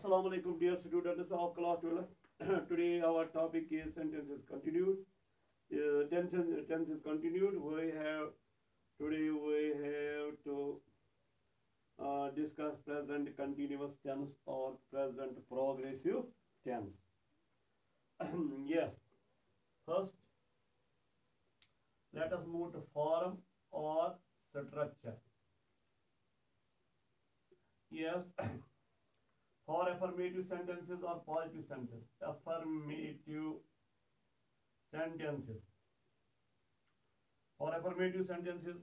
Assalamu alaikum, dear students of class 12. Today our topic is sentences continued. Tenses continued. We have to discuss present continuous tense or present progressive tense. Yes. First, let us move to form or structure. Yes. For affirmative sentences or positive sentences. Affirmative sentences. For affirmative sentences,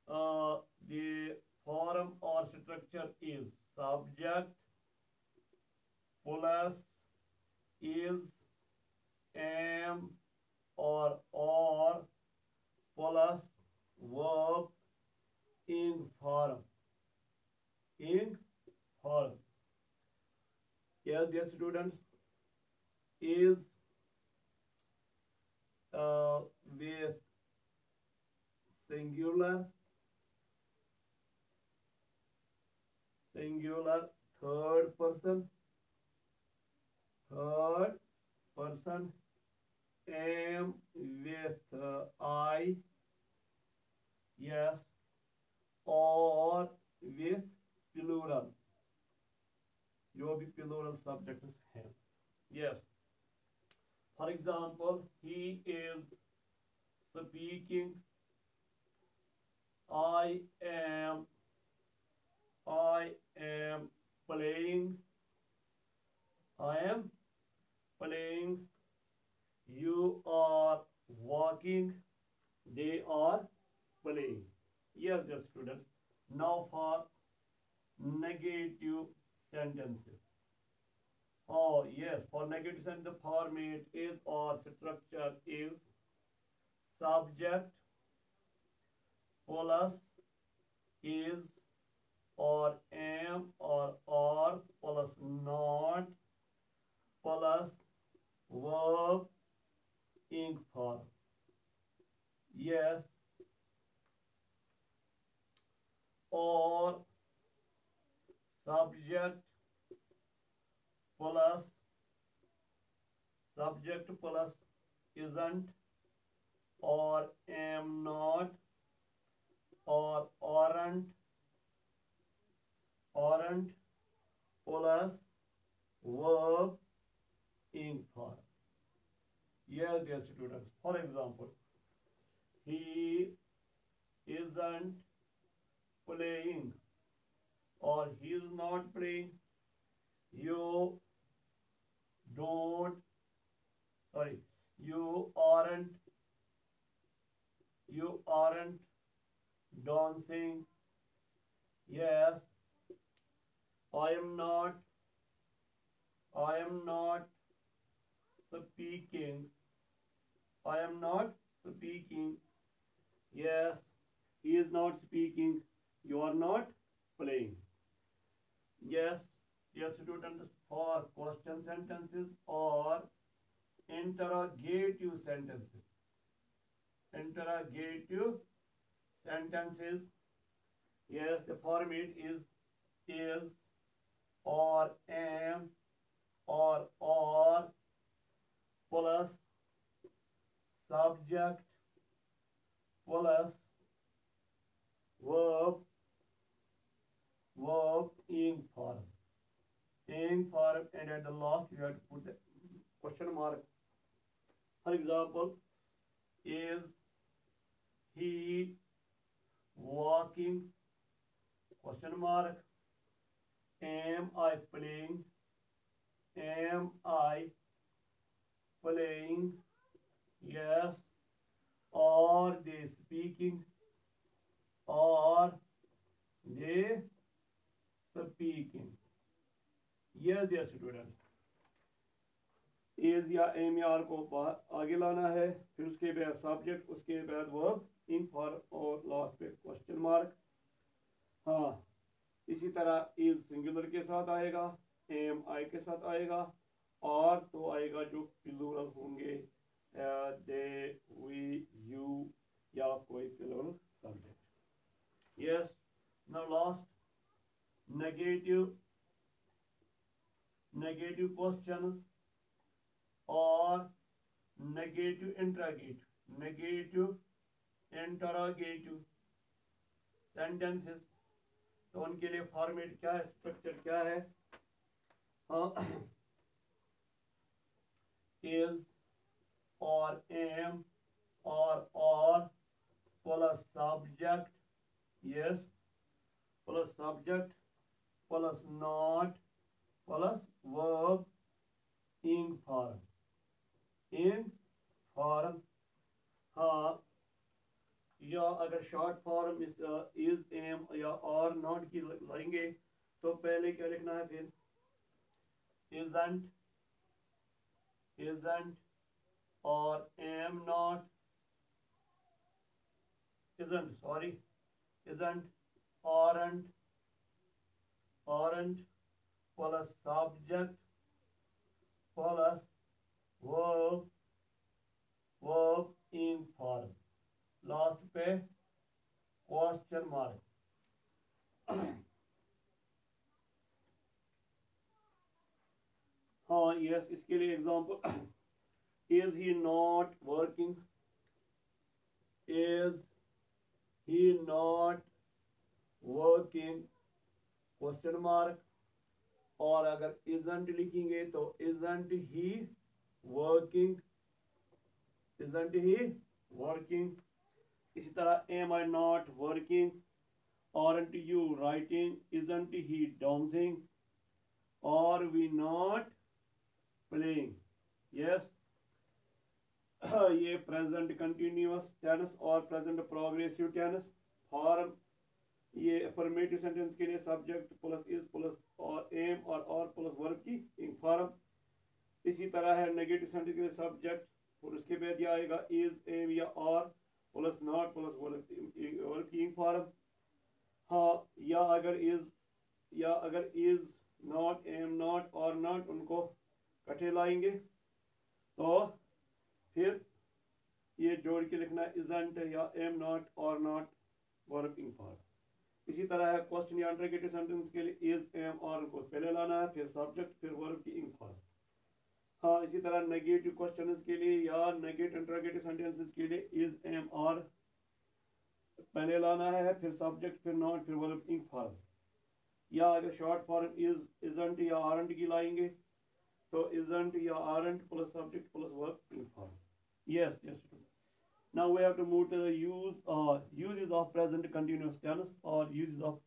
the form or structure is subject plus is, am, or plus verb in form. In form. Yes, dear students, is with singular third person, am with I, yes, or with plural, जो भी plural subjects हैं. Yes. For example, he is speaking. I am playing. I am playing. You are walking. They are playing. Yes, dear students. Now for negative sentences. Oh yes, for negative sentence, the format is or structure is subject plus is or am or plus not plus verb in form. Yes, or subject plus isn't or am not or aren't plus verb in form. Yes, dear students. For example, he isn't playing or he is not playing. You aren't dancing. Yes, I am not speaking. Yes, he is not speaking. You are not playing. Yes, dear students, for question sentences or interrogative sentences. Yes, the format is or am or plus subject plus verb in form. And at the last you have to put the question mark. For example, is he walking? Question mark. Am I playing? Yes. Are they speaking? Yes, dear students. Is या M या are को आगे लाना है, फिर उसके बाद subject, उसके बाद वर्ब इन फॉर और लास्ट पे क्वेश्चन मार्क. हाँ, इसी तरह इज सिंगुलर के साथ आएगा, एम आई के साथ आएगा, और तो आएगा जो प्लूरल होंगे, दे, वी, यू या कोई plural subject. Yes. Now last negative negative question और नेगेटिव इंटरोगेटिव सेंटेंसेस, तो उनके लिए फॉर्मेट क्या है, स्ट्रक्चर क्या है? इज और एम और plus subject, yes, plus subject plus not plus verb in form. हाँ, या अगर शॉर्ट फॉर्म इज एम या और नॉट की लाएंगे तो पहले क्या लिखना है? फिर isn't और am not, isn't aren't plus subject plus verb in form, last पे क्वेश्चन मार्क। हाँ यस, इसके लिए example, is he not working, is he not working question mark, और अगर isn't लिखेंगे तो isn't he working, इसी तरह am I not working, aren't you writing, isn't he dancing, are we not playing, yes। ये present continuous tense और present progressive tense. Form, ये affirmative sentence के लिए सब्जेक्ट प्लस इज प्लस और M और plus verb की इंग form. इसी तरह है नेगेटिव सेंटेंस के लिए सब्जेक्ट और उसके बाद यह आएगा इज एम या और प्लस नॉट प्लस वर्ब की इंग फॉर्म। हाँ, या अगर इज नॉट एम नॉट और नॉट उनको इकट्ठे लाएंगे तो फिर ये जोड़ के लिखना isn't या am not और not वर्ब इन फॉर्म। इसी तरह है क्वेश्चन या इंटरोगेटिव सेंटेंस के लिए is am और को पहले लाना है, फिर सब्जेक्ट फिर वर्ब की इन फॉर्म। हाँ, इसी तरह नेगेटिव क्वेश्चंस के लिए या नेगेटिव इंटरोगेटिव सेंटेंसेस के लिए is am और पहले लाना है, फिर सब्जेक्ट फिर नॉट फिर वर्ब इन फॉर्म। या अगर शॉर्ट फॉर्म is isn't या aren't की लाएंगे तो isn't या aren't plus subject plus verb in form. Yes. Now we have to move to the uses of present continuous tense or uses of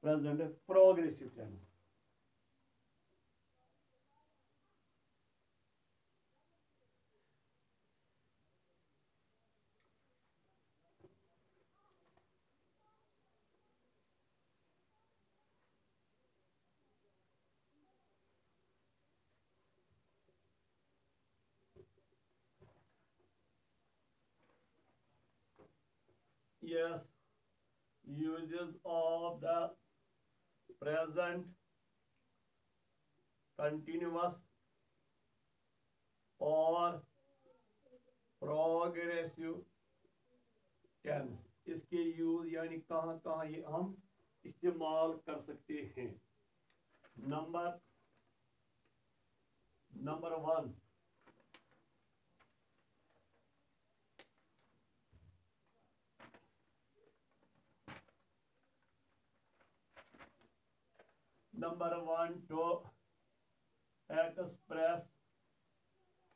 present progressive tense. Yes, uses of the present continuous और progressive tense, इसके use यानी कहाँ कहाँ ये हम इस्तेमाल कर सकते हैं। Number 1,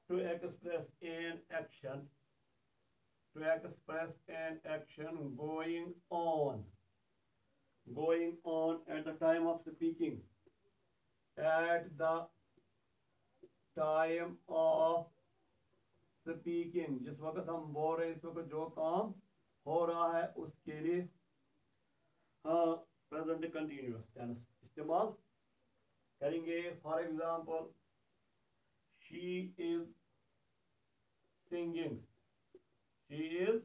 to express an action going on at the time of speaking, जिस वक्त हम बोल रहे हैं, इस वक्त जो काम हो रहा है उसके लिए हाँ प्रेजेंट कंटिन्यूअस टेंस इस्तेमाल करेंगे। For example, she is singing, yes।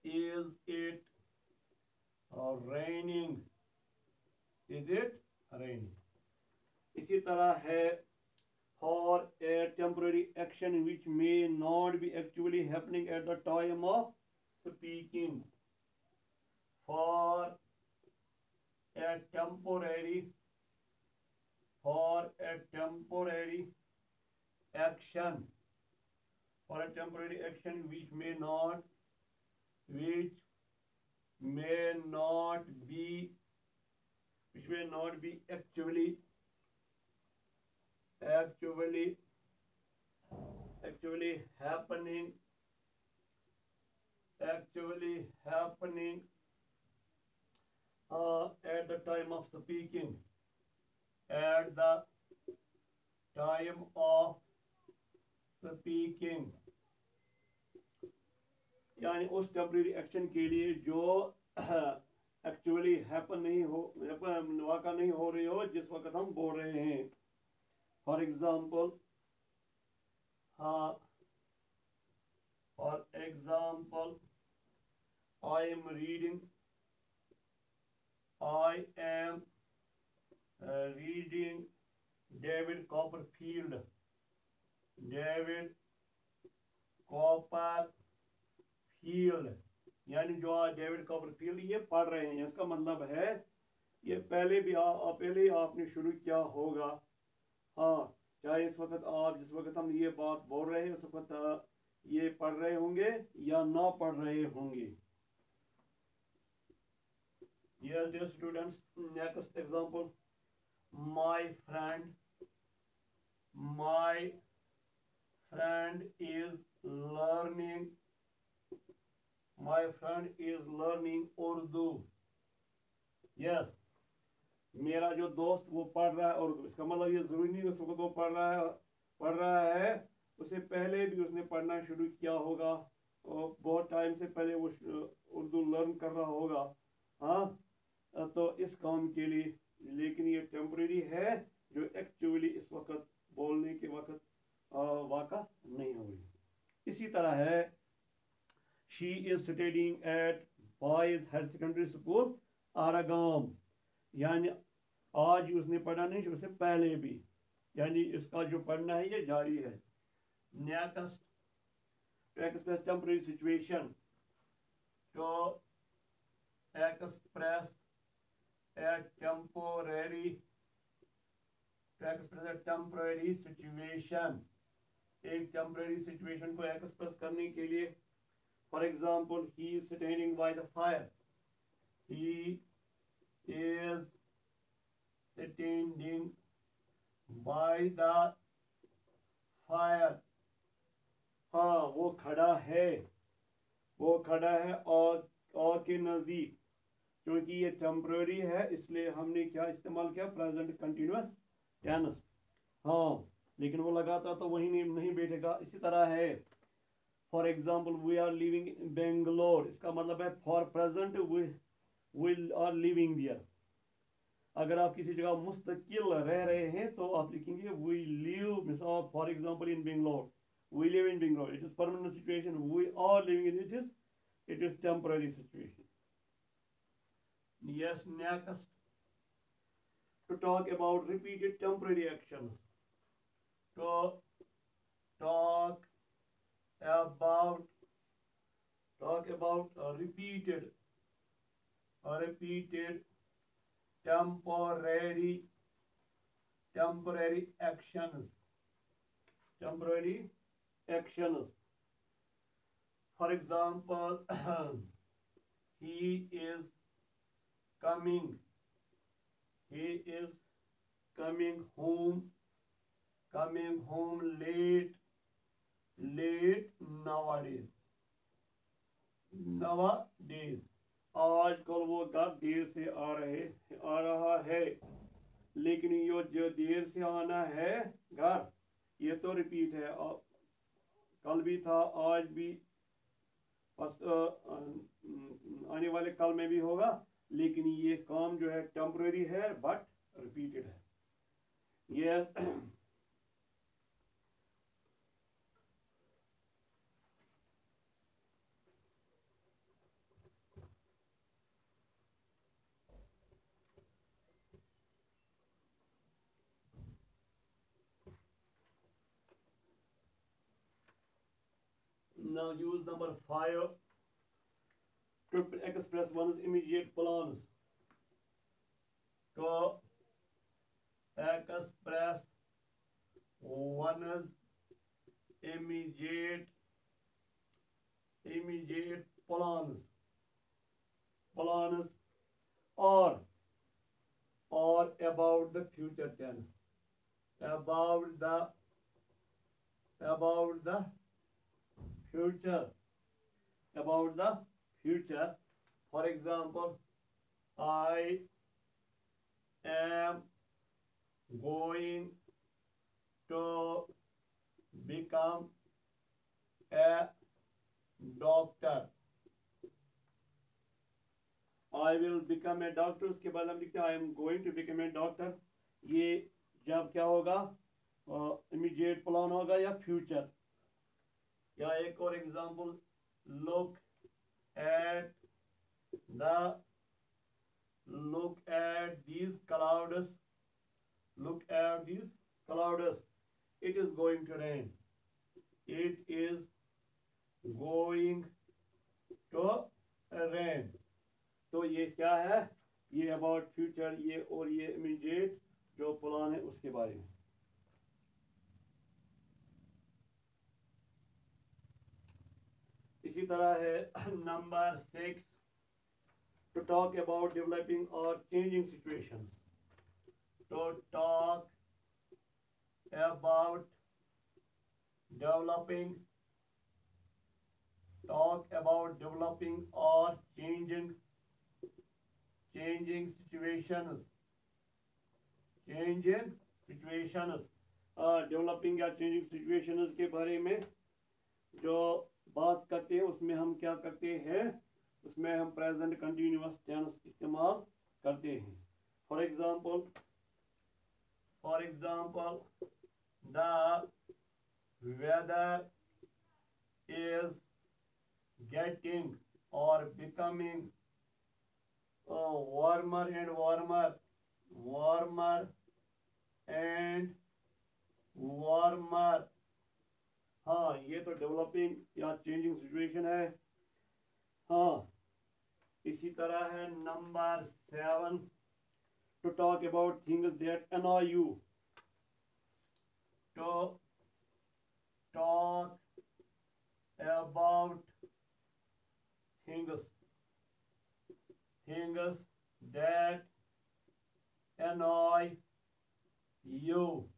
Is it raining, इसी तरह है for a temporary action which may not be actually happening at the time of speaking. For a temporary action, for a temporary action which may not be actually happening at the time of speaking, at the time of speaking, यानी उस temporary action के लिए जो actually happen नहीं हो, वाक़ा नहीं हो रही हो जिस वक्त हम बोल रहे हैं. For example, I am reading David Copperfield, यानी जो डेविड कॉपरफील्ड ये पढ़ रहे हैं, इसका मतलब है ये पहले ही आपने शुरू किया होगा. हाँ, चाहे इस वक्त आप जिस वक्त हम ये बात बोल रहे हैं उस वक्त ये पढ़ रहे होंगे या ना पढ़ रहे होंगे. Yes, dear students, next example. My friend is learning Urdu. Yes, मेरा जो दोस्त वो पढ़ रहा है उर्दू. इसका मतलब ये जरूरी नहीं उस वक्त वो पढ़ रहा है, उससे पहले भी उसने पढ़ना शुरू किया होगा और बहुत टाइम से पहले वो उर्दू लर्न कर रहा होगा. हाँ, तो इस काम के लिए, लेकिन ये टेम्परेरी है जो एक्चुअली इस वक्त बोलने के वक्त वाक़ा नहीं हो रही. इसी तरह है she is studying at boys higher secondary school Aragam, यानी आज उसने पढ़ा नहीं, उससे पहले भी, यानी इसका जो पढ़ना है ये जारी है. Next, to express temporary situation, to express a temporary situation, एक टेम्परेरी सिचुएशन को एक्सप्रेस करने के लिए. For example, he is standing by the fire, he is standing by the fire. हाँ, वो खड़ा है और के नज़दीक. क्योंकि ये टेम्परेरी है इसलिए हमने क्या इस्तेमाल किया, प्रेजेंट कंटिन्यूअस टेंस. हाँ, लेकिन वो लगाता तो वही नहीं बैठेगा. इसी तरह है, for example, we are living in Bangalore. इसका मतलब है for present we are living there. अगर आप किसी जगह मुस्तकिल रह रहे हैं तो आप लिखेंगे वी लिव, मिसाल for example in Bangalore, we live in Bangalore. It is permanent situation. We are living in it is temporary situation. Yes, next, to talk about repeated temporary actions. To talk about repeated temporary actions. For example, he is coming home late nowadays. आजकल वो देर से आ रहा है, लेकिन ये जो देर से आना है घर, ये तो रिपीट है. कल भी था, आज भी, आने वाले कल में भी होगा, लेकिन ये काम जो है टेम्परेरी है बट रिपीटेड है. Yes, Now use number 5 to express one's immediate plans. To express one's immediate plans or about the future tense, about the future, For example, I am going to become a doctor. I will become a doctor, उसके बाद हम लिखते हैं I am going to become a doctor. ये जब क्या होगा, immediate plan होगा या फ्यूचर. या एक और example, look at these clouds. It is going to rain. तो ये क्या है, ये अबाउट फ्यूचर, ये और ये इमीडिएट जो प्लान है उसके बारे में. इसी तरह है number 6, to talk about developing or changing situations. To talk about developing or changing situations. Developing या चेंजिंग सिचुएशंस के बारे में जो बात करते हैं उसमें हम क्या करते हैं, उसमें हम प्रेजेंट कंटिन्यूअस टेंस इस्तेमाल करते हैं. For example the weather is getting or becoming warmer and warmer. हाँ, ये तो डेवलपिंग या चेंजिंग सिचुएशन है. हाँ, इसी तरह है number 7, to talk about things that annoy you. To talk about things that annoy you.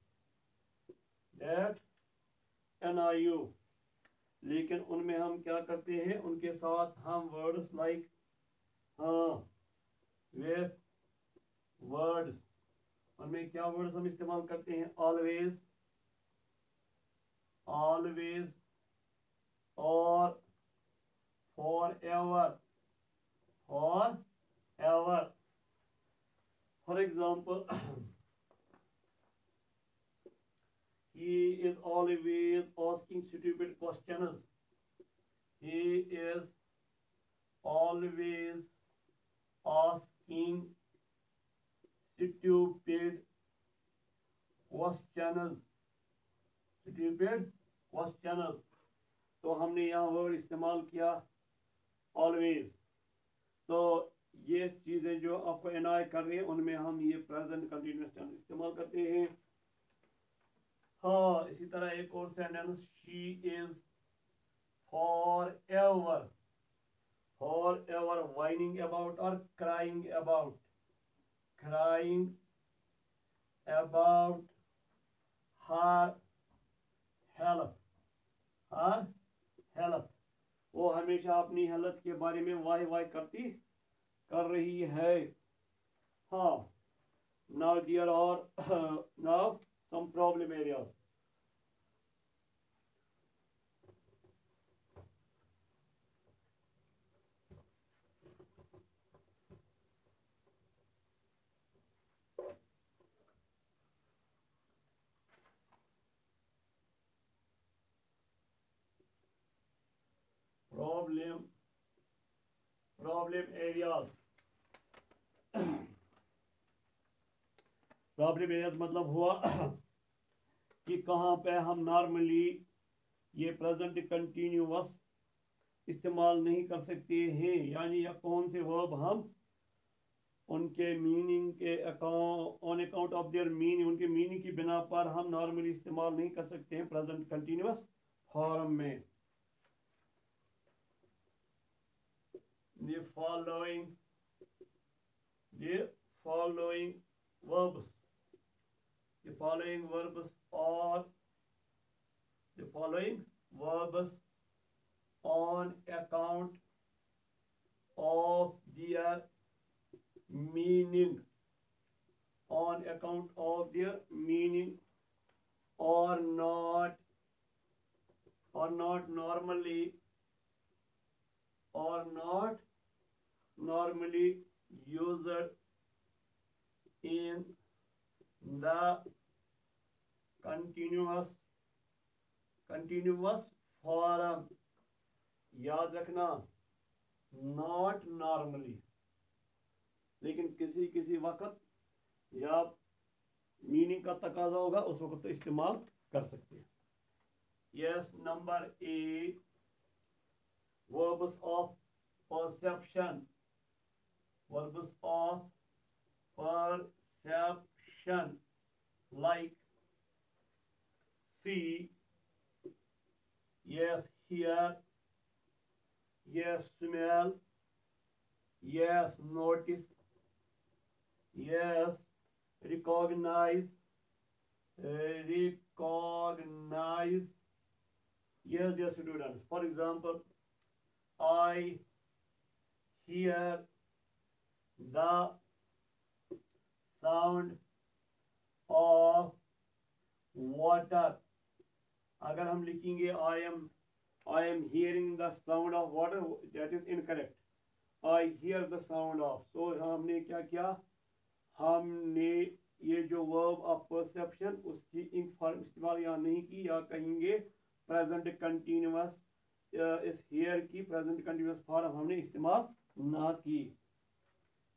लेकिन उनमें हम क्या करते हैं, उनके साथ हम वर्ड्स लाइक with words, उनमें क्या वर्ड्स हम इस्तेमाल करते हैं, always or forever. For example, he is always asking stupid questions. Stupid questions. तो हमने यहाँ वर्ड इस्तेमाल किया ऑलवेज. तो ये चीज़ें जो आपको एनॉय कर रही हैं उनमें हम ये प्रेजेंट कंटिन्यूअस टेंस इस्तेमाल करते हैं. हाँ, इसी तरह एक और sentence, she is forever whining about और क्राइंग अबाउट हर हेल्थ. वो हमेशा अपनी हेल्थ के बारे में वाई कर रही है. हाँ, now there are now some problem areas. Problem areas मतलब हुआ कि कहाँ पे हम नॉर्मली ये प्रेजेंट कंटिन्यूअस इस्तेमाल नहीं कर सकते हैं, यानी या कौन से वर्ब हम उनके मीनिंग के account on account of their meaning, उनके मीनिंग की बिना पर हम नॉर्मली इस्तेमाल नहीं कर सकते हैं प्रेजेंट कंटिन्यूअस फॉर्म में। The following the following verbs the following verbs are the following verbs on account of their meaning on account of their meaning or not normally used in the continuous form। याद रखना not normally, लेकिन किसी किसी वक्त जब meaning का तकाजा होगा उस वक्त तो इस्तेमाल कर सकते हैं। Yes, number 8 verbs of perception, verbs of perception like see, yes, hear, yes, smell, yes, notice, yes, recognize, yes, dear students. For example, I hear the sound of water। अगर हम लिखेंगे I am hearing the sound of water, that is incorrect। I hear the sound of, so हमने क्या किया, हमने ये जो verb of perception उसकी इस्तेमाल यहाँ नहीं की, या कहेंगे present continuous, इस hear की present continuous form हमने इस्तेमाल ना की।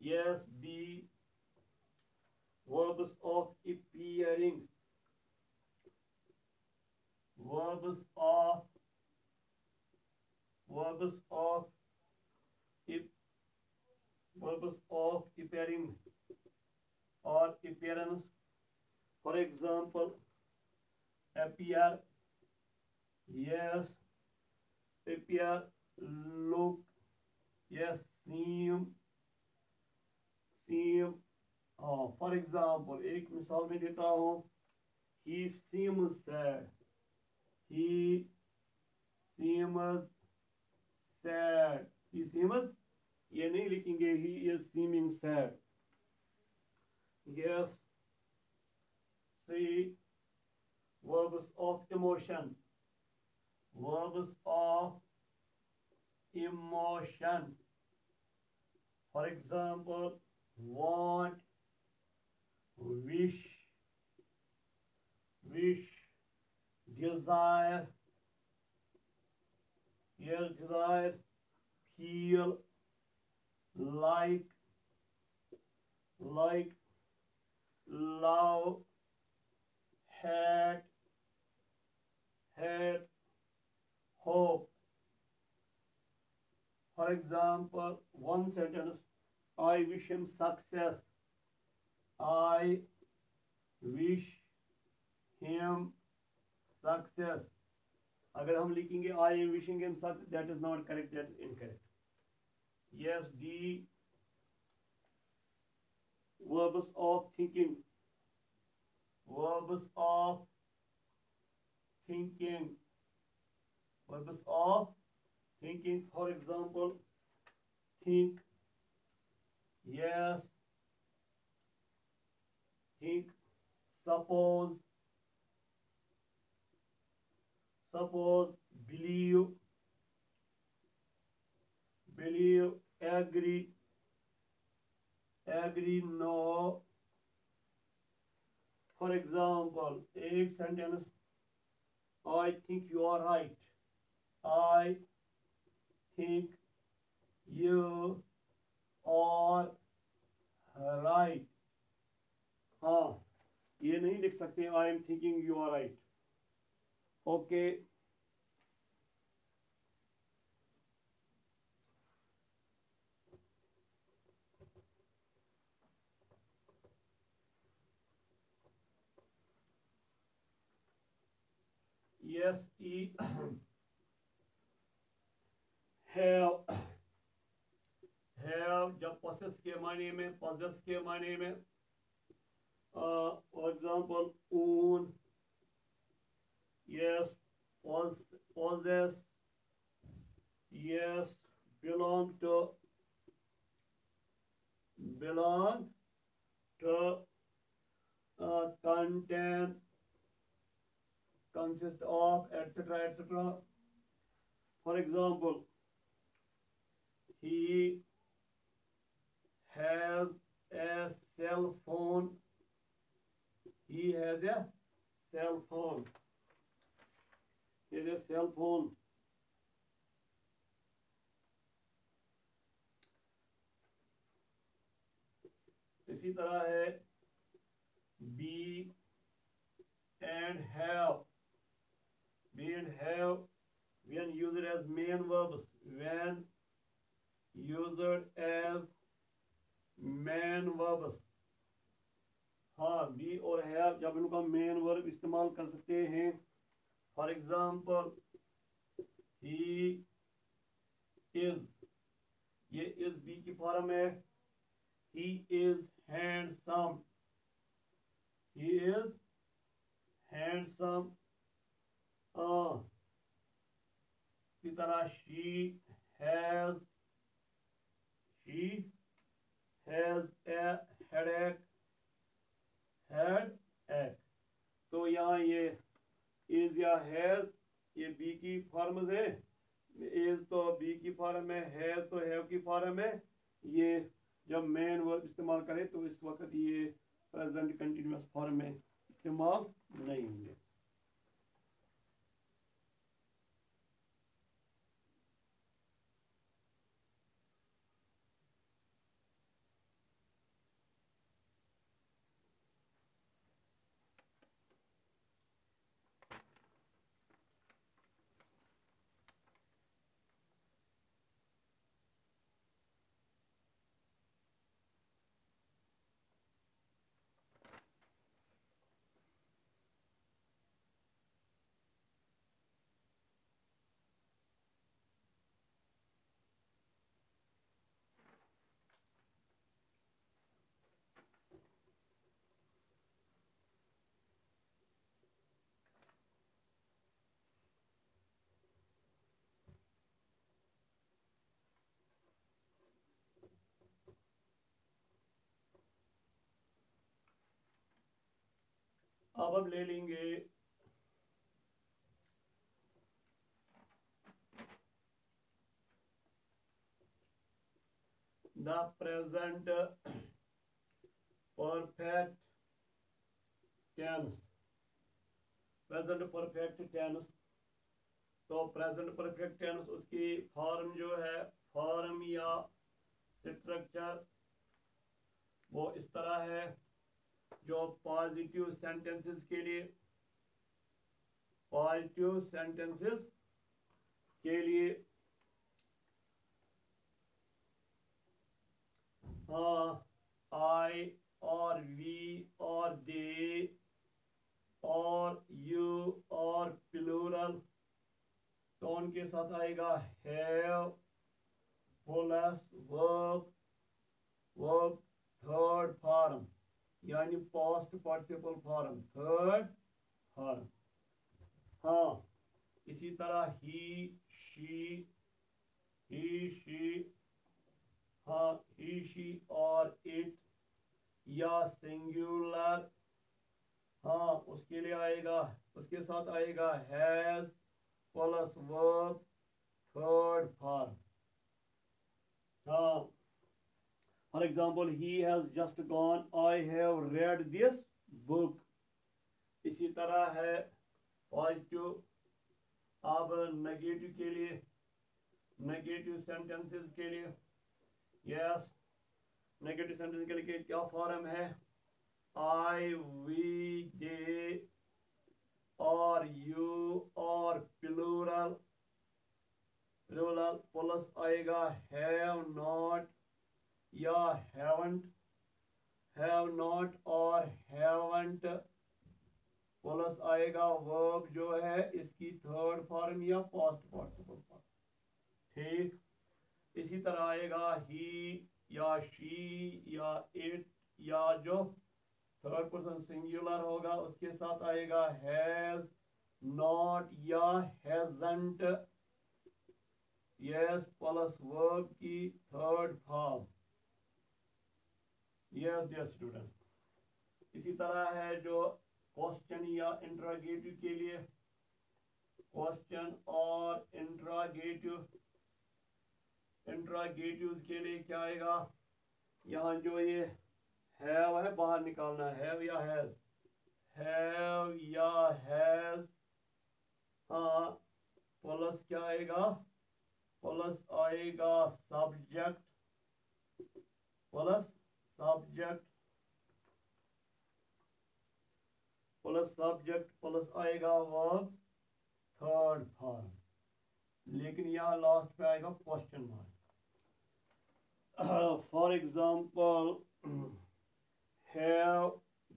Yes, the verbs of appearing, verbs of appearing or appearance, for example, appear, yes, appear, look, yes, seem। For example एक मिसाल में देता हूँ, he seems sad, he seems sad, he seems, ये नहीं लिखेंगे he is seeming sad। yes, see, verbs of emotion, verbs of emotion, for example, want, wish, desire, yes, desire, feel, like, love, hate, hope। For example, one sentence, I wish him success, I wish him success। अगर हम लिखेंगे I am wishing him success, that is not correct, that is incorrect। yes, D, verbs of thinking, verbs of thinking, verbs of thinking, for example, think, yes, think, suppose, believe, agree, no। for example, एक sentence, I think you are right, I think you are right। हाँ, ये नहीं लिख सकते I am thinking you are right। Okay, yes E have जब possess के माने में, पोजेस के माने में, for example own, yes possess, yes belong to contain, consist of, etc etc. For example, he has a cell phone. He has a cell phone. He has a cell phone. इसी तरह है be and have. Be and have when used as main verbs. When used as main verbs. हाँ, be और have जब इनका main verb इस्तेमाल कर सकते हैं. फॉर एग्जाम्पल he is, ये is be की फॉर्म है. he is handsome. He is handsome. इसी तरह she has a headache. तो यहाँ ये is या has ये be की फॉर्म है. is तो be की फॉर्म है, has तो have की फॉर्म है. ये जब मेन वर्ब इस्तेमाल करें तो इस वक्त ये प्रेजेंट कंटिन्यूअस फॉर्म में इस्तेमाल नहीं होंगे. अब हम ले लेंगे the present perfect tense. Present perfect tense. तो प्रेजेंट परफेक्ट टेंस उसकी फॉर्म जो है, फॉर्म या स्ट्रक्चर वो इस तरह है. जो पॉजिटिव सेंटेंसेस के लिए, पॉजिटिव सेंटेंसेस के लिए I और we और they और you और प्लूरल तो उनके साथ आएगा have plus verb third form यानी past participle form third form. हाँ, इसी तरह he she हाँ he she और it या सिंगुलर हाँ उसके लिए आएगा, उसके साथ आएगा has plus verb third form. हाँ, for example he has just gone, I have read this book. इसी तरह है पॉजिटिव. अब नेगेटिव के लिए, नेगेटिव सेंटेंसेस के लिए, यस नेगेटिव सेंटेंस के लिए क्या फॉर्म है? I we they और you और प्लूरल प्लस आएगा have not या haven't, have not और haven't प्लस आएगा वर्ब जो है इसकी थर्ड फॉर्म या पास्ट पार्टिसिपल फॉर्म। ठीक, इसी तरह आएगा ही या शी या इट या जो थर्ड पर्सन सिंगुलर होगा उसके साथ आएगा हैज, नॉट या हैजंट, यस प्लस वर्ब की third form. Yes dear student. इसी तरह है जो क्वेश्चन या इंट्रोगेटिव के लिए, क्वेश्चन और इंट्रोगेटिव, इंट्रोगेटिव के लिए क्या आएगा, यहाँ जो ये हैव है बाहर निकालना है, हैव या हैज, हैव या हैज, हाँ प्लस क्या आएगा, प्लस आएगा subject, plus subject, plus subject plus आएगा वर्ब थर्ड फॉर्म। लेकिन यहाँ लास्ट पे आएगा question mark. For example have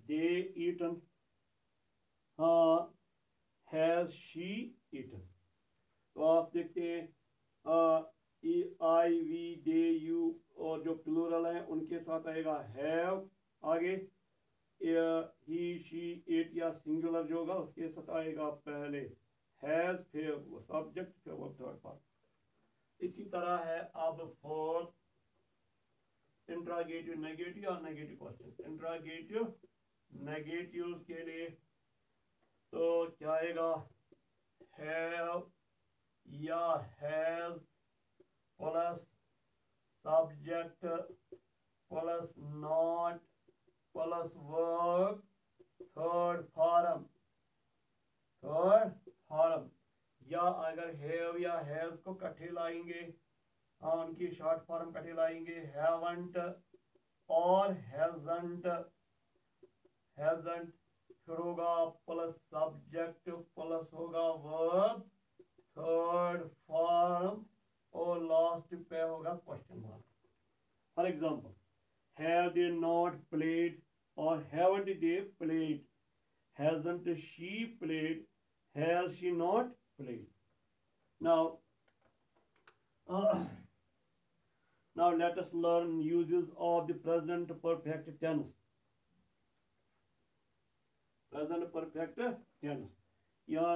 they eaten, हाँ हैज शी ईटन। तो आप देखते हैं आई वी दे यू और जो प्लूरल है उनके साथ आएगा हैव, आगे ही शी इट या सिंगुलर जो होगा उसके साथ आएगा पहले हैज, फिर सब्जेक्ट, फिर वो थर्ड पार्ट। इसी तरह है अब फोर्थ इंट्रोगेटिव नेगेटिव और नेगेटिव क्वेश्चन। इंट्रोगेटिव नेगेटिव के लिए तो क्या आएगा, हैव या has plus subject plus not plus verb third form, third form. या अगर हैव या हैज को इकट्ठे लाएंगे, हाँ उनकी शॉर्ट फॉर्म इकट्ठे लाएंगे, हैवंट और हैजंट, हैजंट फिर होगा प्लस सब्जेक्ट प्लस होगा वर्ब थर्ड फॉर्म और लास्ट पे होगा question mark. For example have they not played or haven't they played, hasn't she played, has she not played. Now now let us learn uses of the present perfect tense. Present perfect tense, यहाँ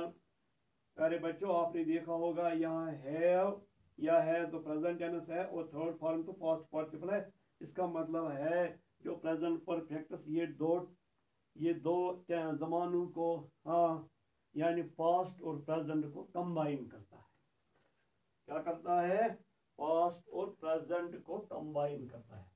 प्यारे बच्चों आपने देखा होगा यहाँ have या है तो प्रेजेंट टेंस है और थर्ड फॉर्म तो पास्ट पार्टिसिपल है। इसका मतलब है जो प्रेजेंट परफेक्ट ये दो जमानों को, हाँ यानी पास्ट और प्रेजेंट को कंबाइन करता है। क्या करता है, पास्ट और प्रेजेंट को कंबाइन करता है।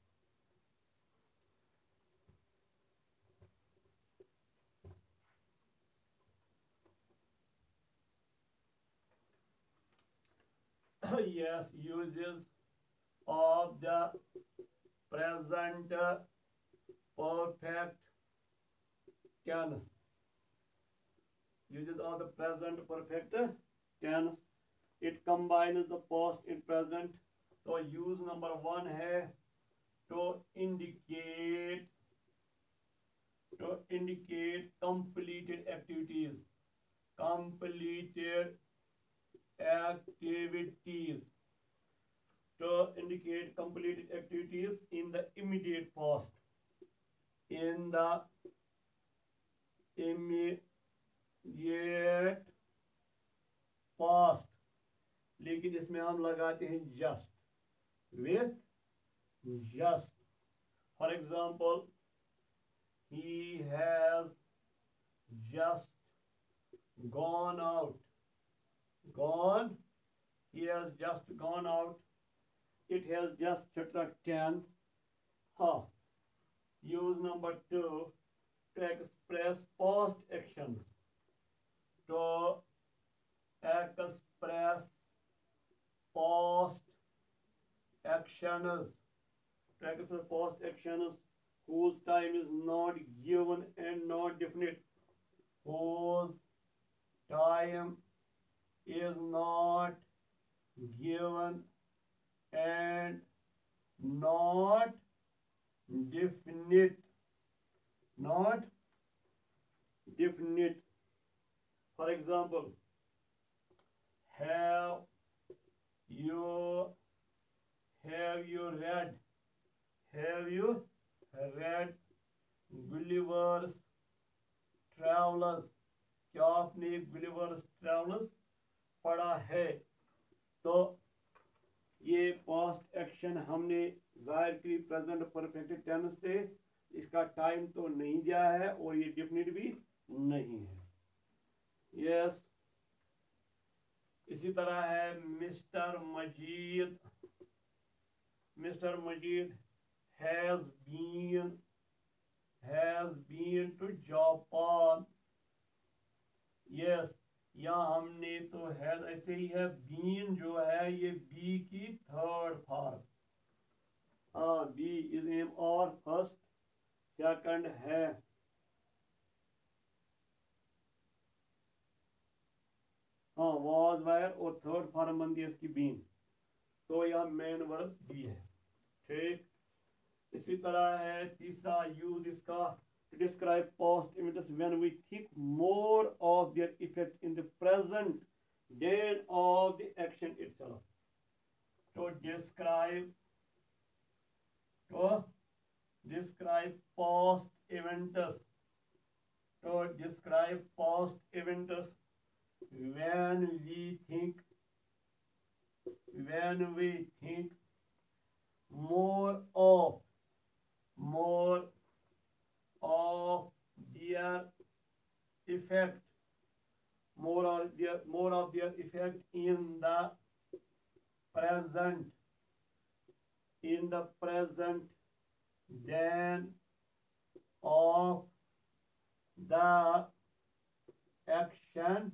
Yes, uses of the present perfect tense, uses of the present perfect tense, it combines the past and present। तो यूज नंबर 1 है to indicate completed activities, completed activities, to indicate completed activities in the immediate past, in the immediate past। लेकिन इसमें हम लगाते हैं just, with just। for example he has just gone out, gone, he has just gone out, it has just struck 10। हाँ, use number 2 to express past action, to express past actions, to express past actions whose time is not given and not definite, whose time is not given and not definite, not definite। For example, have you have you read have you read Gulliver's Travels? क्या आपने Gulliver's Travels पढ़ा है? तो ये past action हमने जाहिर की present perfect tense से, इसका टाइम तो नहीं दिया है और ये डेफिनेट भी नहीं है। यस, इसी तरह है Mister Majid has been to Japan. Yes, या हमने तो है ऐसे ही है, बीन जो है ये बी की थर्ड फॉर्म। हाँ, बी इज एम और फर्स्ट सेकंड है। हाँ, वाज वायर और थर्ड फॉर्म बनती है इसकी बीन, तो यह मेन वर्ब बी है। ठीक, इसी तरह है तीसरा यूज इसका to describe past events when we think more of their effect in the present than of the action itself. To describe past events, when we think more of their effect, more of their effect in the present than of the action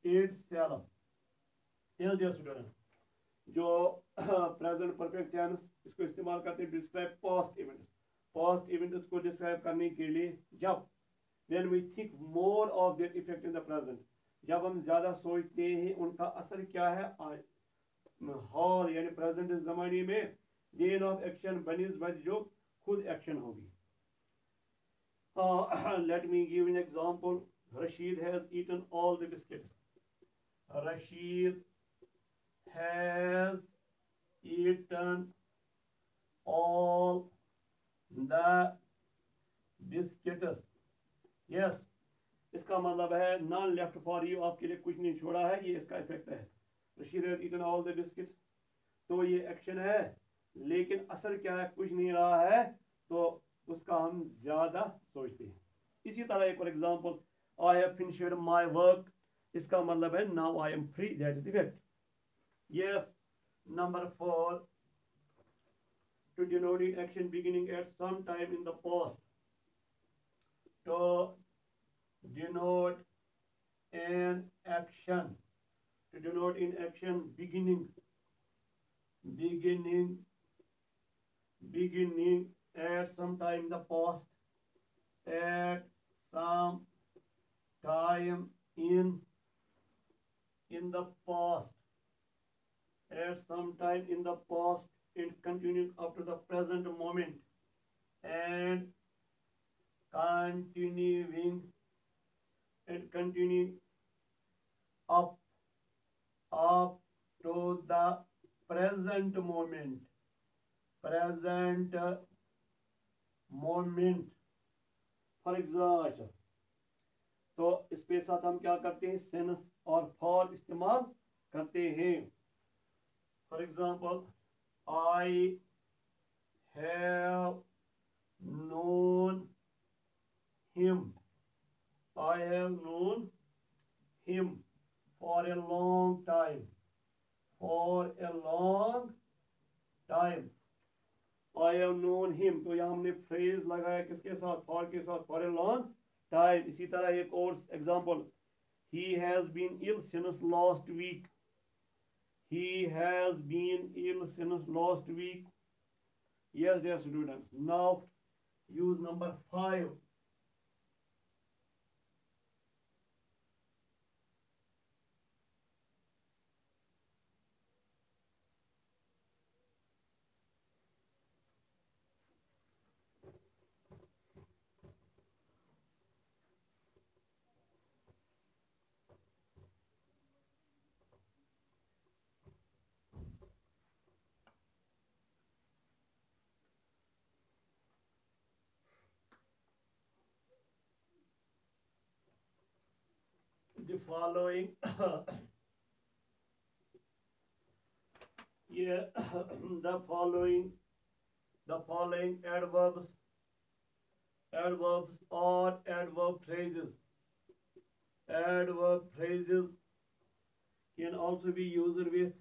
itself. Yes, dear student, जो present perfect tense इसको इस्तेमाल करते हैं describe past events को describe करने के लिए, जब when we think more of their effect in the present, जब हम ज्यादा सोचते हैं उनका असर क्या है हाल यानी प्रेजेंट जमाने में, देन ऑफ एक्शन बनिस्बत जो खुद एक्शन होगी। Let me give an example. Rashid has eaten all the biscuits. Rashid has eaten all the biscuits. Yes, इसका मतलब है none left for you, आपके लिए कुछ नहीं छोड़ा है, ये इसका इफेक्ट है। Rashid has eaten all the biscuits, तो ये एक्शन है, लेकिन असर क्या है, कुछ नहीं रहा है, तो उसका हम ज्यादा सोचते हैं। इसी तरह एक और example, I have finished my work, इसका मतलब है now I am free, that is effect. Yes, number 4, to denote an action beginning at some time in the past. To denote an action beginning at some time in the past, at some time in the past, at some time in the past, and continuing up to the present moment, and continuing up to the present moment, for example। तो इसके साथ हम क्या करते हैं, since और for इस्तेमाल करते हैं। For example, I have known him for a long time, I have known him, तो यहाँ हमने फ्रेज लगाया किसके साथ, फॉर के साथ, फॉर ए लॉन्ग टाइम। इसी तरह एक और example, he has been ill since last week, yes dear students, now use number 5। the following yeah, the following adverbs or adverb phrases can also be used with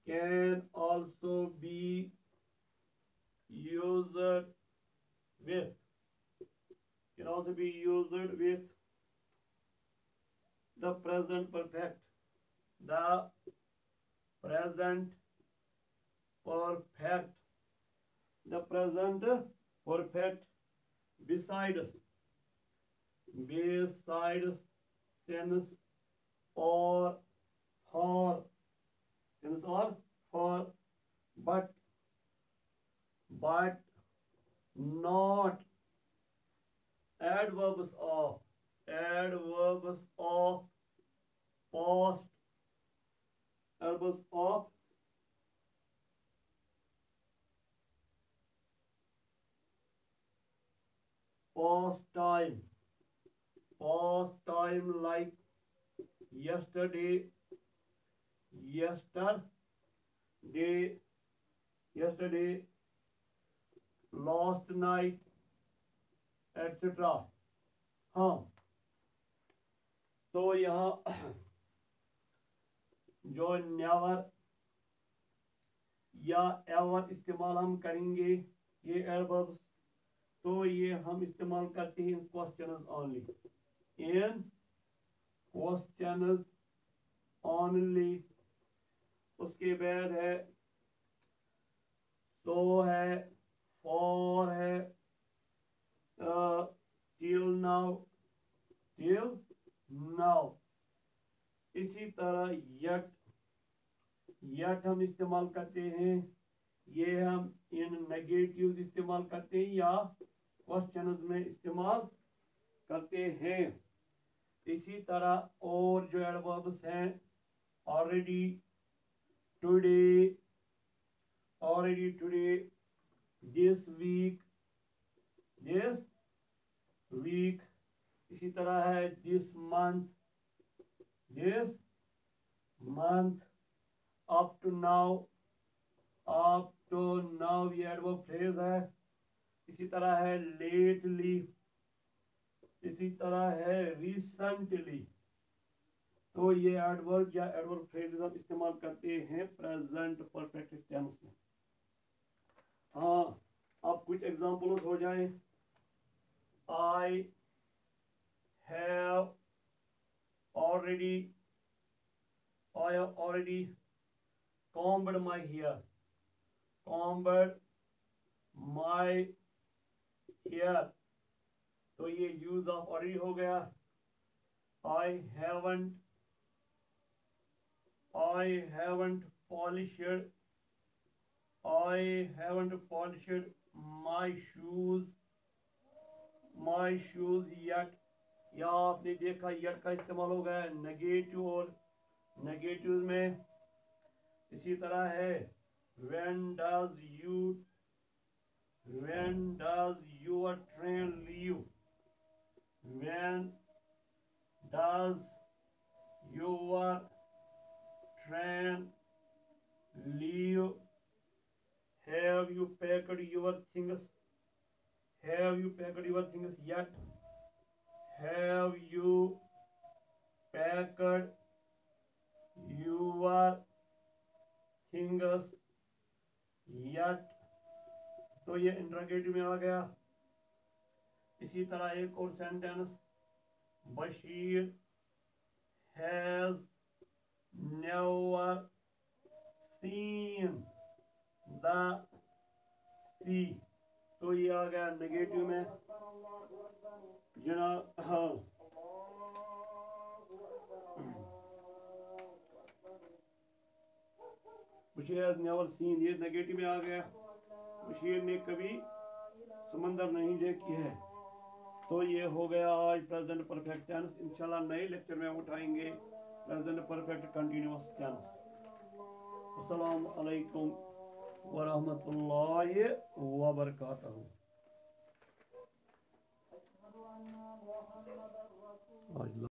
can also be used with the present perfect, the present perfect, the present perfect besides since or for, but not adverbs of past, adverbs of past time like yesterday, last night, etc. हाँ, तो यहाँ जो never या ever इस्तेमाल हम करेंगे ये adverbs, तो ये हम इस्तेमाल करते हैं इन क्वेश्चंस ओनली। उसके बाद है सो है, फॉर है, टिल नाउ। इसी तरह यट हम इस्तेमाल करते हैं, ये हम इन नेगेटिव इस्तेमाल करते हैं या क्वेश्चंस में इस्तेमाल करते हैं। इसी तरह और जो एडवर्ब्स हैं ऑलरेडी, टुडे, दिस वीक, इसी तरह है this month, up to now, ये एडवर्ब फ्रेज है। इसी तरह है लेटली, इसी तरह है रिसेंटली। तो ये एडवर्ब या एडवर्ब फ्रेजेस हम इस्तेमाल करते हैं प्रेजेंट परफेक्ट टेंस में। हाँ, अब कुछ एग्जांपल्स हो जाए। I have already combed my hair, तो ये यूज ऑफ ऑलरेडी हो गया। I haven't polished my shoes yet। या आपने देखा yet का इस्तेमाल हो गया नेगेटिव और नेगेटिव में। इसी तरह है when does your train leave, when does your train leave। have you packed your things yet, have you packed your things yet। तो ये इंटरोगेटिव में आ गया। इसी तरह एक और sentence, Bashir has never seen the sea. तो ये आ गया नेगेटिव में जनाब। हाँ, बशीर हैज नेवर सीन, ये नेगेटिव में आ गया। बशीर ने कभी समंदर नहीं देखी है। तो ये हो गया आज प्रेजेंट परफेक्ट टेंस। इंशाल्लाह नए लेक्चर में उठाएंगे प्रेजेंट परफेक्ट कंटिन्यूअस टेंस। अस्सलाम वालेकुम वरहमतुल्लाहि वबरकातुहू।